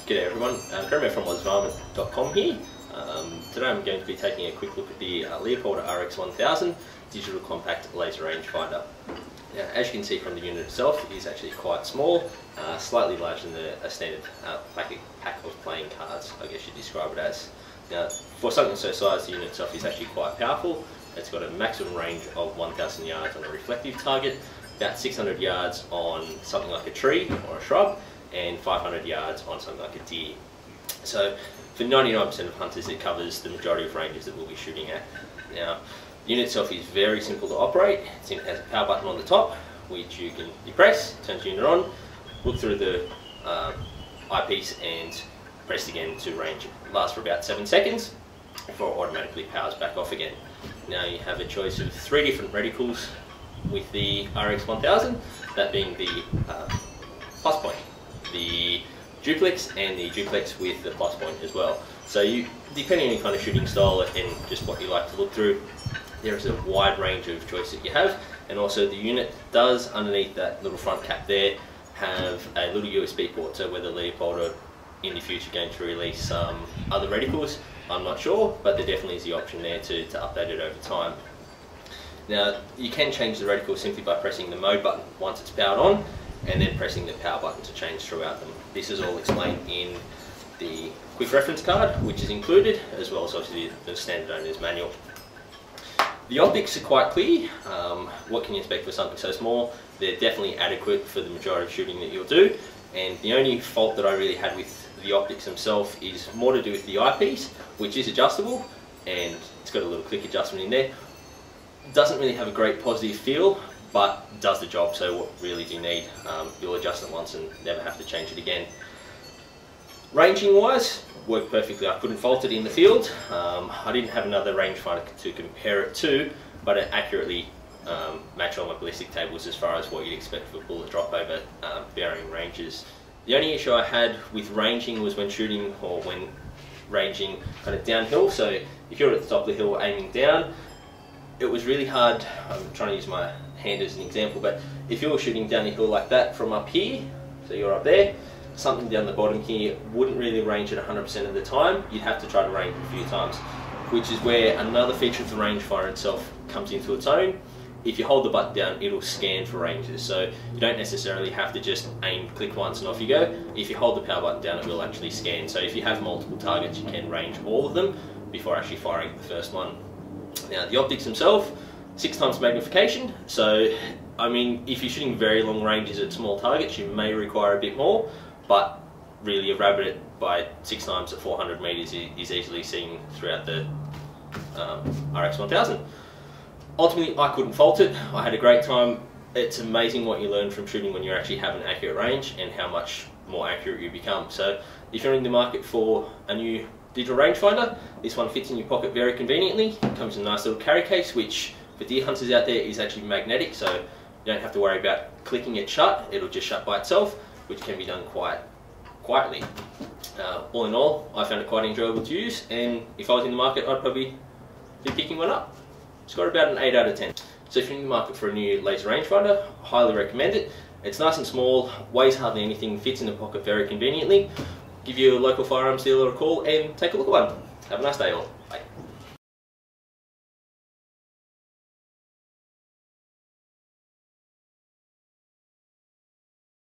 G'day everyone, Graham from LensVarmint.com here. Today I'm going to be taking a quick look at the Leupold RX-1000 digital compact laser rangefinder. Now, as you can see from the unit itself, it is actually quite small, slightly larger than a standard pack of playing cards, I guess you'd describe it as. Now, for something so sized, the unit itself is actually quite powerful. It's got a maximum range of 1,000 yards on a reflective target, about 600 yards on something like a tree or a shrub, and 500 yards on something like a deer. So for 99% of hunters, it covers the majority of ranges that we'll be shooting at. Now, the unit itself is very simple to operate. It has a power button on the top, which you can depress, turn the unit on, look through the eyepiece and press again to range. It lasts for about 7 seconds before it automatically powers back off again. Now you have a choice of 3 different reticles with the RX-1000, that being the plus point, the duplex, and the duplex with the plus point as well. So you, depending on your kind of shooting style and just what you like to look through, there is a wide range of choice that you have. And also the unit does, underneath that little front cap there, have a little USB port, so whether Leupold are in the future going to release some other reticles, I'm not sure, but there definitely is the option there to update it over time. Now, you can change the reticle simply by pressing the mode button once it's powered on, and then pressing the power button to change throughout them. This is all explained in the quick reference card, which is included, as well as obviously the standard owner's manual. The optics are quite clear. What can you expect for something so small? They're definitely adequate for the majority of shooting that you'll do, and the only fault that I really had with the optics themselves is more to do with the eyepiece, which is adjustable, and it's got a little click adjustment in there. Doesn't really have a great positive feel, but does the job. So what really do you need? You'll adjust it once and never have to change it again. Ranging wise, worked perfectly. I couldn't fault it in the field. I didn't have another rangefinder to compare it to, but it accurately matched all my ballistic tables as far as what you'd expect for bullet drop over varying ranges. The only issue I had with ranging was when shooting, or when ranging kind of downhill. So if you're at the top of the hill aiming down, it was really hard. I'm trying to use my hand as an example, but if you're shooting down the hill like that from up here, so you're up there, something down the bottom here wouldn't really range at 100% of the time. You'd have to try to range a few times, which is where another feature of the rangefinder itself comes into its own. If you hold the button down, it'll scan for ranges, so you don't necessarily have to just aim, click once and off you go. If you hold the power button down, it will actually scan. So if you have multiple targets, you can range all of them before actually firing the first one. Now, the optics themselves, 6 times magnification. So, I mean, if you're shooting very long ranges at small targets, you may require a bit more, but really a rabbit by 6 times at 400 meters is easily seen throughout the RX-1000. Ultimately, I couldn't fault it. I had a great time. It's amazing what you learn from shooting when you actually have an accurate range and how much more accurate you become. So, if you're in the market for a new digital rangefinder, this one fits in your pocket very conveniently. It comes in a nice little carry case, which for deer hunters out there is actually magnetic, so you don't have to worry about clicking it shut. It'll just shut by itself, which can be done quite quietly. All in all, I found it quite enjoyable to use, and if I was in the market, I'd probably be picking one up. It's got about an 8 out of 10. So if you're in the market for a new laser rangefinder, I highly recommend it. It's nice and small, weighs hardly anything, fits in the pocket very conveniently. Give your local firearms dealer a call and take a look at one. Have a nice day all. Bye.